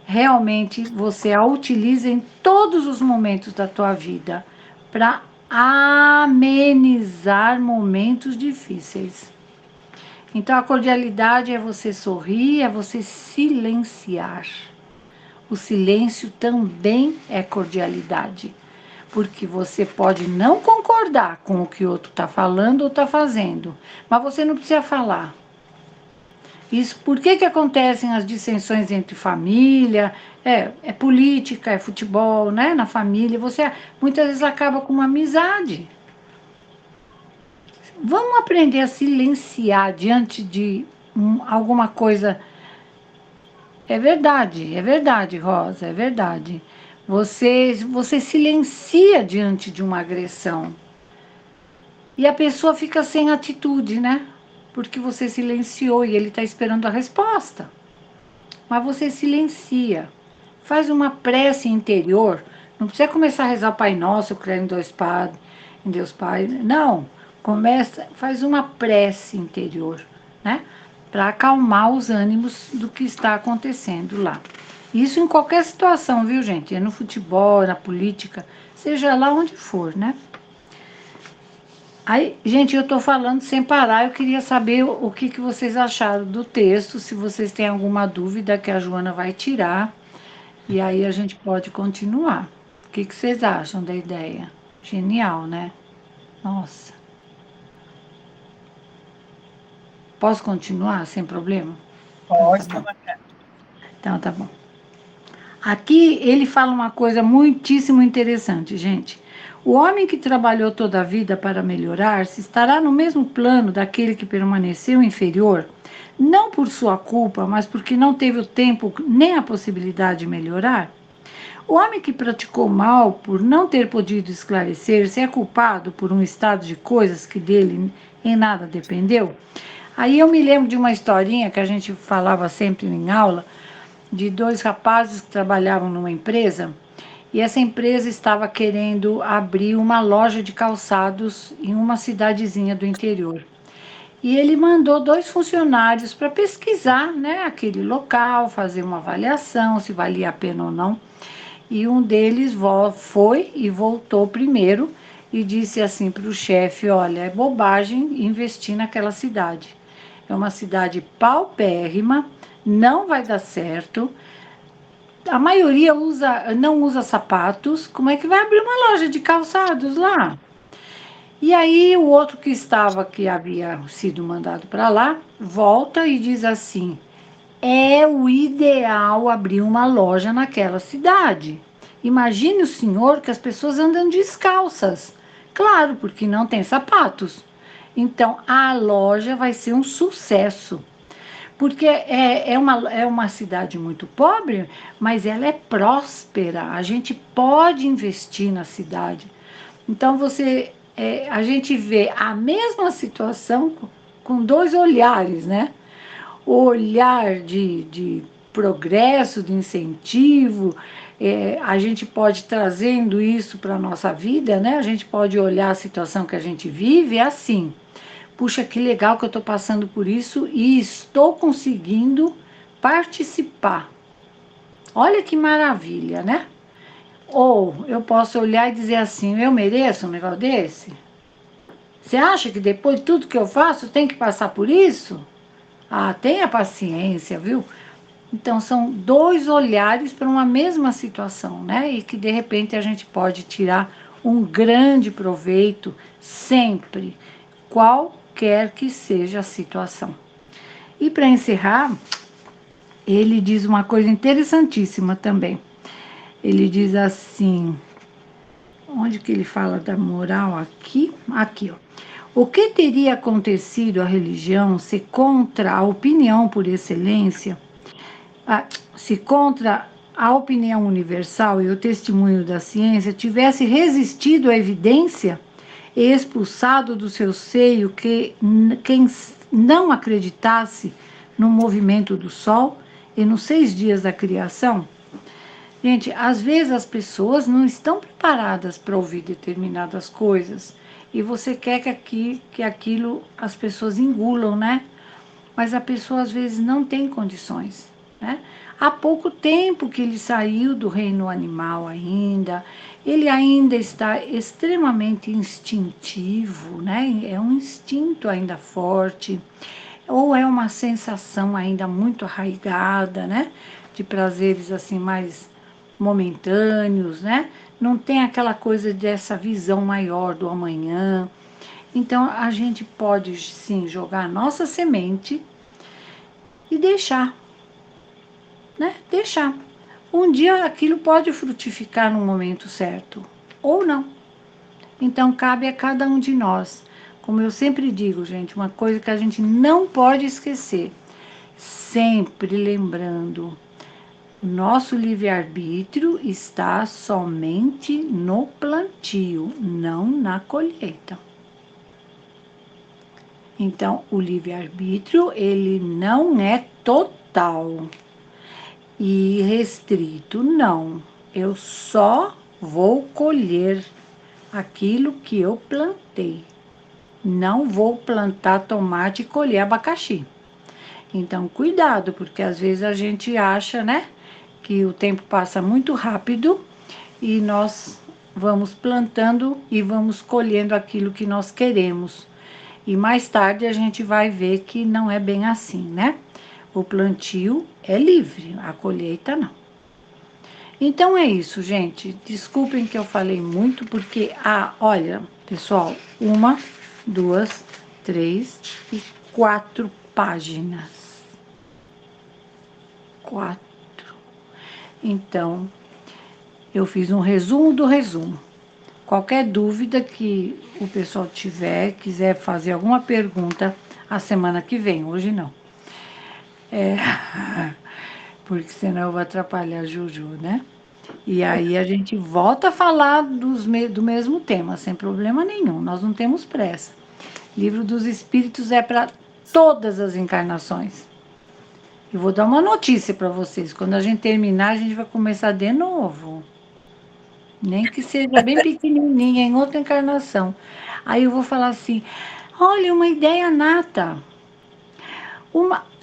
realmente você a utiliza em todos os momentos da tua vida para amenizar momentos difíceis. Então, a cordialidade é você sorrir, é você silenciar. O silêncio também é cordialidade, porque você pode não concordar com o que o outro está falando ou está fazendo, mas você não precisa falar. Isso, por que acontecem as dissensões entre família? É política, é futebol, né? Na família, você muitas vezes acaba com uma amizade. Vamos aprender a silenciar diante de alguma coisa. É verdade, Rosa, é verdade. Você silencia diante de uma agressão. E a pessoa fica sem atitude, né? porque você silenciou e ele está esperando a resposta. Mas você silencia, faz uma prece interior, não precisa começar a rezar o Pai Nosso, eu creio em Deus Pai, não, faz uma prece interior, né, para acalmar os ânimos do que está acontecendo lá. Isso em qualquer situação, viu, gente? É no futebol, na política, seja lá onde for, né? Aí, gente, eu estou falando sem parar, eu queria saber o que vocês acharam do texto, se vocês têm alguma dúvida que a Joana vai tirar, e aí a gente pode continuar. O que vocês acham da ideia? Genial, né? Nossa. Posso continuar sem problema? Pode, Então, tá bom. bacana. Então, tá bom. Aqui ele fala uma coisa muitíssimo interessante, gente. O homem que trabalhou toda a vida para melhorar-se estará no mesmo plano daquele que permaneceu inferior, não por sua culpa, mas porque não teve o tempo nem a possibilidade de melhorar? O homem que praticou mal por não ter podido esclarecer-se é culpado por um estado de coisas que dele em nada dependeu? Aí eu me lembro de uma historinha que a gente falava sempre em aula, de dois rapazes que trabalhavam numa empresa, e essa empresa estava querendo abrir uma loja de calçados em uma cidadezinha do interior. E ele mandou 2 funcionários para pesquisar, né, aquele local, fazer uma avaliação, se valia a pena ou não. E um deles foi e voltou primeiro e disse assim para o chefe: olha, é bobagem investir naquela cidade. É uma cidade paupérrima, não vai dar certo. A maioria não usa sapatos. Como é que vai abrir uma loja de calçados lá? E aí o outro que havia sido mandado para lá, volta e diz assim: é o ideal abrir uma loja naquela cidade. Imagine o senhor que as pessoas andam descalças. Claro, porque não tem sapatos. Então a loja vai ser um sucesso. Porque é uma cidade muito pobre, mas ela é próspera. A gente pode investir na cidade. Então a gente vê a mesma situação com 2 olhares, né? O olhar de progresso, de incentivo, a gente pode trazendo isso para a nossa vida, né? A gente pode olhar a situação que a gente vive assim. Puxa, que legal que eu estou passando por isso e estou conseguindo participar. Olha que maravilha, né? Ou eu posso olhar e dizer assim: eu mereço um negócio desse? Você acha que depois de tudo que eu faço tem que passar por isso? Ah, tenha paciência, viu? Então, são 2 olhares para uma mesma situação, né? E que de repente a gente pode tirar um grande proveito sempre, qualquer que seja a situação. E para encerrar, ele diz uma coisa interessantíssima também. Ele diz assim, onde que ele fala da moral aqui? Aqui, ó. O que teria acontecido à religião se contra a opinião por excelência, se contra a opinião universal e o testemunho da ciência tivesse resistido à evidência e expulsado do seu seio quem não acreditasse no movimento do Sol e nos 6 dias da criação? Gente, às vezes as pessoas não estão preparadas para ouvir determinadas coisas e você quer que aquilo as pessoas engulam, né? Mas a pessoa às vezes não tem condições, né? Há pouco tempo que ele saiu do reino animal ainda, ele ainda está extremamente instintivo, né? É um instinto ainda forte, ou é uma sensação ainda muito arraigada, né? De prazeres assim mais momentâneos, né? Não tem aquela coisa dessa visão maior do amanhã. Então a gente pode sim jogar a nossa semente e deixar, né? Deixar. Um dia aquilo pode frutificar no momento certo, ou não. Então cabe a cada um de nós. Como eu sempre digo, gente, uma coisa que a gente não pode esquecer, sempre lembrando, o nosso livre-arbítrio está somente no plantio, não na colheita. Então, o livre-arbítrio, ele não é total e restrito, não. Eu só vou colher aquilo que eu plantei. Não vou plantar tomate e colher abacaxi. Então, cuidado, porque às vezes a gente acha, né, que o tempo passa muito rápido e nós vamos plantando e vamos colhendo aquilo que nós queremos. E mais tarde a gente vai ver que não é bem assim, né? O plantio é livre, a colheita não. Então é isso, gente. Desculpem que eu falei muito, porque, olha, pessoal, 1, 2, 3 e 4 páginas. 4. Então, eu fiz um resumo do resumo. Qualquer dúvida que o pessoal tiver, quiser fazer alguma pergunta a semana que vem, hoje não. Porque senão eu vou atrapalhar a Juju, né? E aí a gente volta a falar do mesmo tema, sem problema nenhum, nós não temos pressa. Livro dos Espíritos é para todas as encarnações. Eu vou dar uma notícia para vocês, quando a gente terminar, a gente vai começar de novo. Nem que seja bem pequenininha, em outra encarnação. Aí eu vou falar assim, olha, uma ideia nata.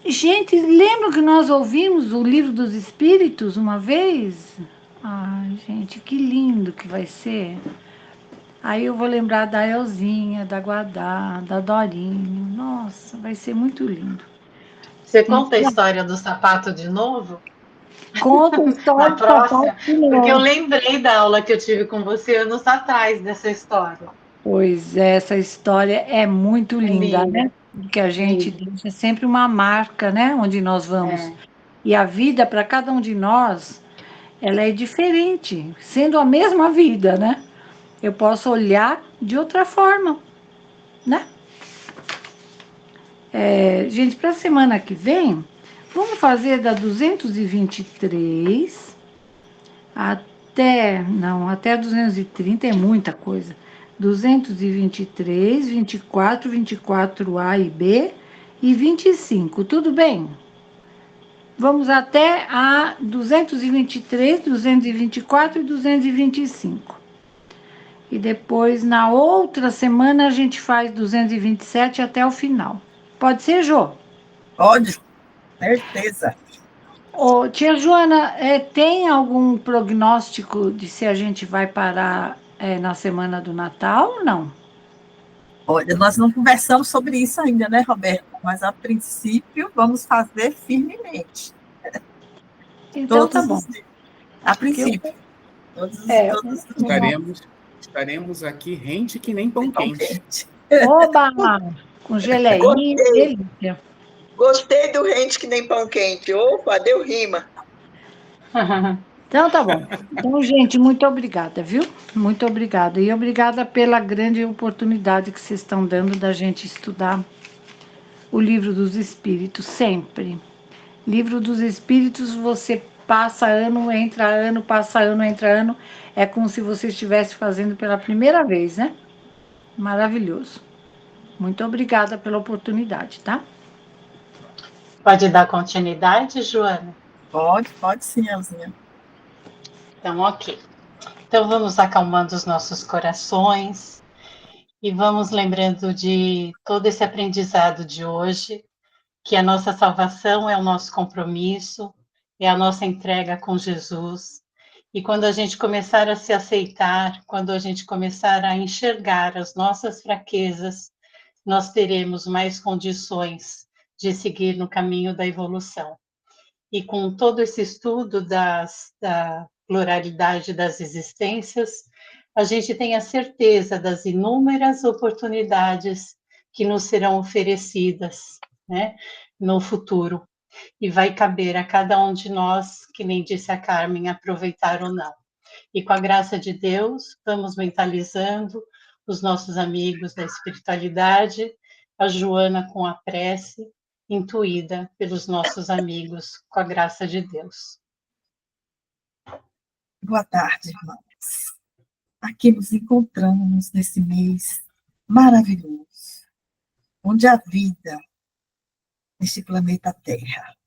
Gente, lembra que nós ouvimos o Livro dos Espíritos uma vez? Ai, gente, que lindo que vai ser. Aí eu vou lembrar da Elzinha, da Guadá, da Dorinho. Nossa, vai ser muito lindo. Você conta a Então, história do sapato de novo? conta a Na história do sapato próxima? de Porque eu novo. lembrei da aula que eu tive com você anos atrás dessa história. Pois é, essa história é muito É linda, né? linda, Porque a gente linda. deixa sempre uma marca, né? Onde nós vamos. É. E a vida, para cada um de nós, ela é diferente, sendo a mesma vida, né? Eu posso olhar de outra forma, né? Gente, para a semana que vem, vamos fazer da 223 até a 230 é muita coisa. 223, 24, 24A e B e 25, tudo bem? Vamos até a 223, 224 e 225. E depois, na outra semana, a gente faz 227 até o final. Pode ser, Jô? Pode, certeza. Ô, tia Joana, tem algum prognóstico de se a gente vai parar na semana do Natal ou não? Olha, nós não conversamos sobre isso ainda, né, Roberto? Mas a princípio vamos fazer firmemente. Então tá Todos bom. os dias. A Que eu, princípio. é, Todos os dias. Estaremos aqui rente que nem pão Pão quente. quente. Oba! Com geleinha, Gostei, delícia. gostei do rente que nem pão quente. Opa, deu rima. Então tá bom. Então, gente, muito obrigada, viu? Muito obrigada. E obrigada pela grande oportunidade que vocês estão dando da gente estudar o Livro dos Espíritos, sempre. Livro dos Espíritos, você passa ano, entra ano, passa ano, entra ano. É como se você estivesse fazendo pela primeira vez, né? Maravilhoso. Muito obrigada pela oportunidade, tá? Pode dar continuidade, Joana? Pode sim, Elzinha. Então, ok. Então, vamos acalmando os nossos corações e vamos lembrando de todo esse aprendizado de hoje, que a nossa salvação é o nosso compromisso, é a nossa entrega com Jesus. E quando a gente começar a se aceitar, quando a gente começar a enxergar as nossas fraquezas, nós teremos mais condições de seguir no caminho da evolução. E com todo esse estudo da pluralidade das existências, a gente tem a certeza das inúmeras oportunidades que nos serão oferecidas, né, no futuro. E vai caber a cada um de nós, que nem disse a Carmen, aproveitar ou não. E com a graça de Deus, vamos mentalizando os nossos amigos da espiritualidade, a Joana com a prece, intuída pelos nossos amigos, com a graça de Deus. Boa tarde, irmãos. Aqui nos encontramos nesse mês maravilhoso. onde a vida, neste planeta Terra,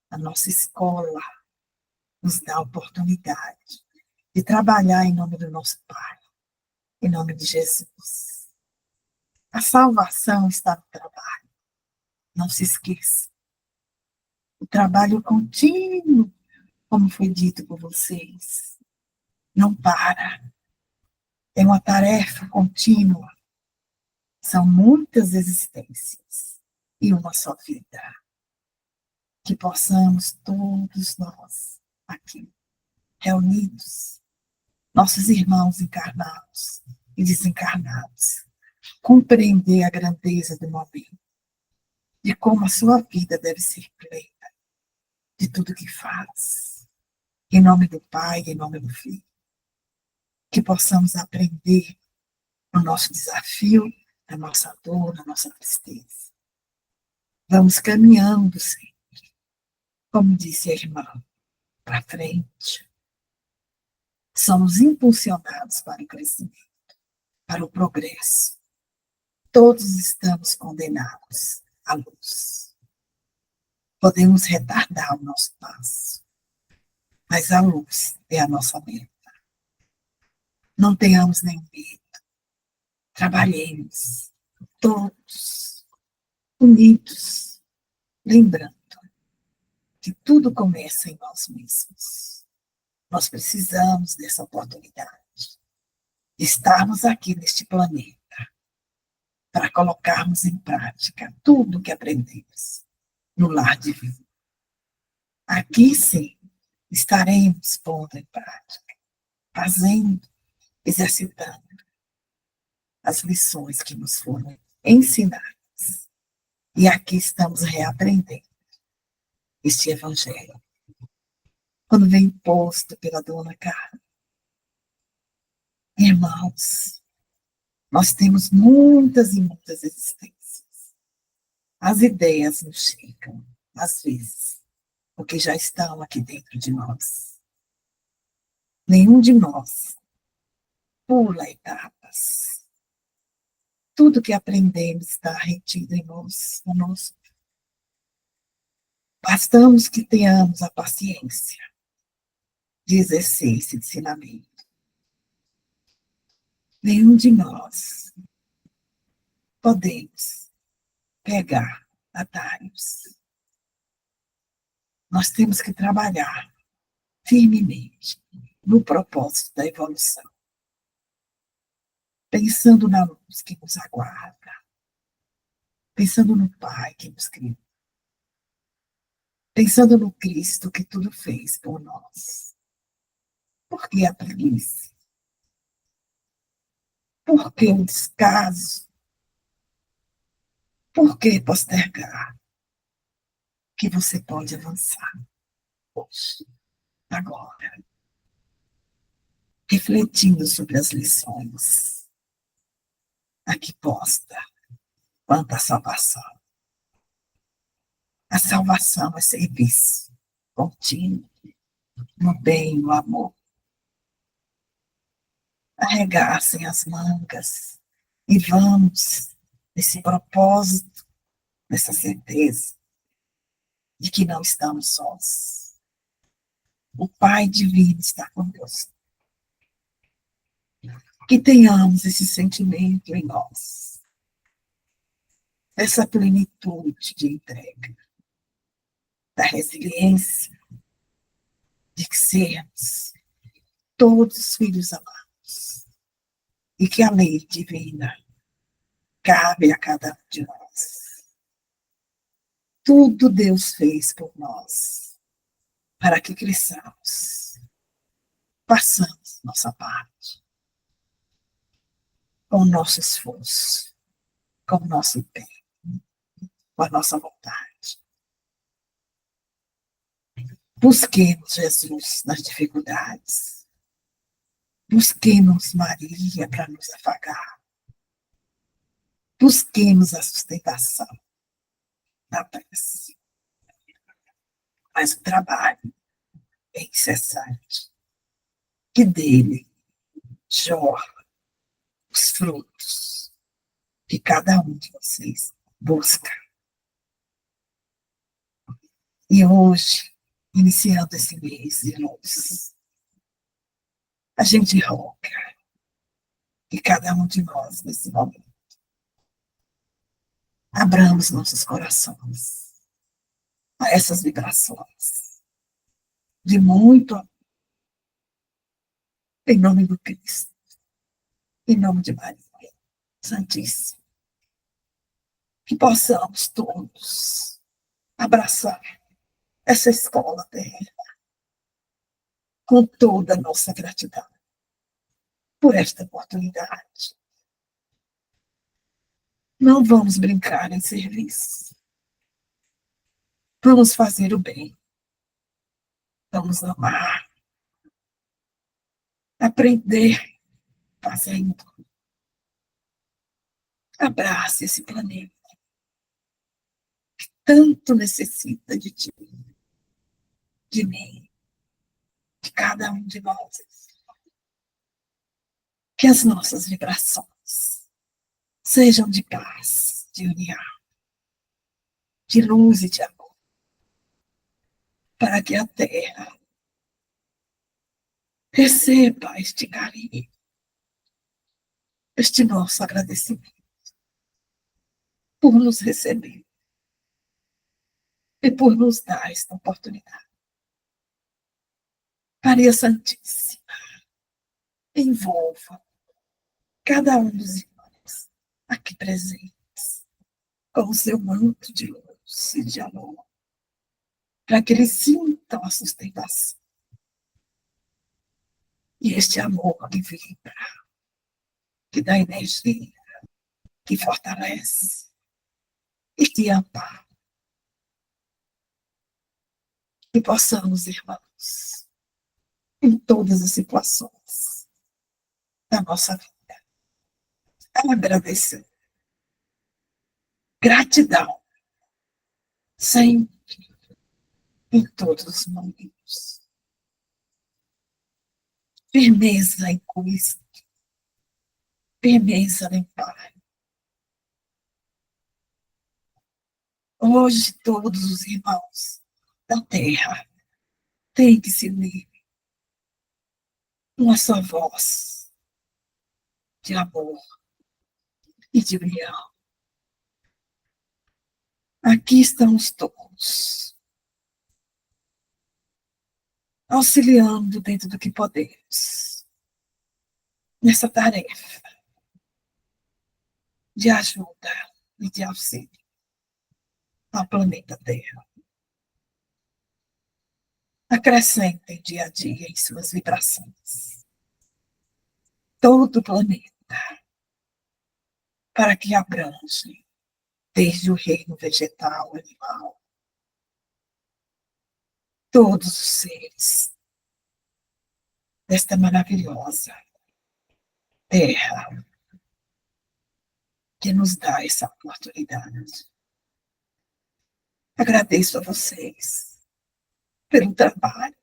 a nossa escola, nos dá a oportunidade de trabalhar em nome do nosso Pai, em nome de Jesus. A salvação está no trabalho, não se esqueça. O trabalho contínuo, como foi dito por vocês, não para. É uma tarefa contínua. São muitas existências e uma só vida. Que possamos todos nós aqui, reunidos, nossos irmãos encarnados e desencarnados, compreender a grandeza do momento, de como a sua vida deve ser plena, de tudo que faz, em nome do Pai, em nome do Filho. Que possamos aprender no nosso desafio, na nossa dor, na nossa tristeza. Vamos caminhando sempre, como disse a irmã, para frente. Somos impulsionados para o crescimento, para o progresso. Todos estamos condenados à luz. Podemos retardar o nosso passo, mas a luz é a nossa meta. Não tenhamos nenhum medo. Trabalhemos todos unidos, lembrando que tudo começa em nós mesmos. Nós precisamos dessa oportunidade de estarmos aqui neste planeta para colocarmos em prática tudo o que aprendemos no lar divino. Aqui, sim, estaremos pondo em prática, fazendo, exercitando as lições que nos foram ensinadas. E aqui estamos reaprendendo este evangelho. Quando vem imposto pela dona Carla, irmãos, nós temos muitas e muitas existências. As ideias nos chegam, às vezes, porque já estão aqui dentro de nós. Nenhum de nós pula etapas. Tudo que aprendemos está retido em nós, conosco. Bastamos que tenhamos a paciência de exercer esse ensinamento. Nenhum de nós podemos pegar atalhos. Nós temos que trabalhar firmemente no propósito da evolução, pensando na luz que nos aguarda, pensando no Pai que nos criou, pensando no Cristo que tudo fez por nós. Por que a preguiça? Por que o descaso? Por que postergar? Que você pode avançar hoje, agora, refletindo sobre as lições aqui posta quanto à salvação. A salvação é serviço contínuo, no bem, no amor. Arregassem as mangas e vamos nesse propósito, nessa certeza de que não estamos sós. O Pai Divino está conosco. Que tenhamos esse sentimento em nós, essa plenitude de entrega, da resiliência, de sermos todos filhos amados, e que a lei divina cabe a cada um de nós. Tudo Deus fez por nós, para que cresçamos, façamos nossa parte, com o nosso esforço, com o nosso empenho, com a nossa vontade. Busquemos Jesus nas dificuldades. Busquemos Maria para nos afagar. Busquemos a sustentação na prece. Mas o trabalho é incessante. Que dele jorra os frutos que cada um de vocês busca. E hoje, iniciando esse mês de luz, a gente roga que cada um de nós, nesse momento, abramos nossos corações a essas vibrações de muito amor, em nome do Cristo, em nome de Maria Santíssima, que possamos todos abraçar essa escola terrena com toda a nossa gratidão por esta oportunidade. Não vamos brincar em serviço. Vamos fazer o bem. Vamos amar. Aprender fazendo. Abrace esse planeta que tanto necessita de ti, de mim, de cada um de nós. Que as nossas vibrações sejam de paz, de união, de luz e de amor, para que a Terra receba este carinho, este nosso agradecimento por nos receber e por nos dar esta oportunidade. Maria Santíssima, envolva cada um dos irmãos aqui presentes com o seu manto de luz e de amor, para que eles sintam a sustentação. E este amor que vibra, que dá energia, que fortalece e que ampara. Que possamos, irmãos, em todas as situações da nossa vida, agradecer. Gratidão, sempre, em todos os momentos. Firmeza em Cristo, firmeza em Pai. Hoje, todos os irmãos da Terra têm que se unir uma só voz de amor e de união. Aqui estamos todos, auxiliando dentro do que podemos, nessa tarefa de ajuda e de auxílio ao planeta Terra. Acrescentem dia a dia em suas vibrações todo o planeta, para que abrange desde o reino vegetal, animal, todos os seres desta maravilhosa Terra que nos dá essa oportunidade. Agradeço a vocês pelo trabalho,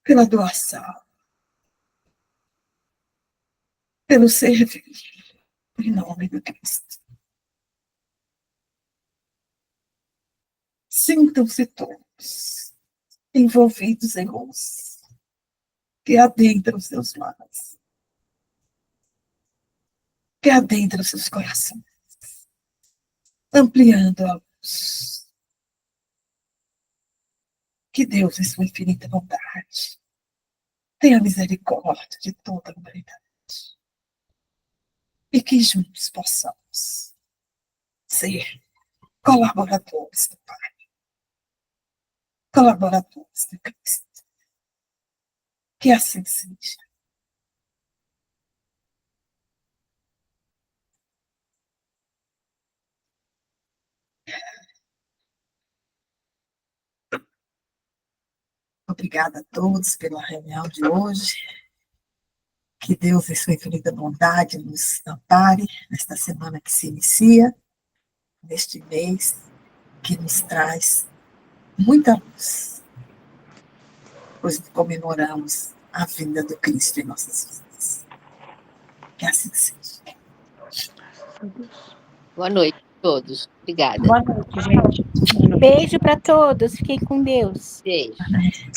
pela doação, pelo servir, em nome do Cristo. Sintam-se todos envolvidos em luz que adentram seus lares, que adentram seus corações, ampliando a luz. Que Deus, em sua infinita bondade, tenha misericórdia de toda a humanidade. E que juntos possamos ser colaboradores do Pai, colaboradores do Cristo. Que assim seja. Obrigada a todos pela reunião de hoje. Que Deus, em sua infinita bondade, nos ampare nesta semana que se inicia, neste mês que nos traz muita luz, pois comemoramos a vinda do Cristo em nossas vidas. Que assim seja. Graças a Deus. Boa noite a todos. Obrigada. Boa noite, gente. Beijo para todos. Fiquem com Deus. Beijo. Boa noite.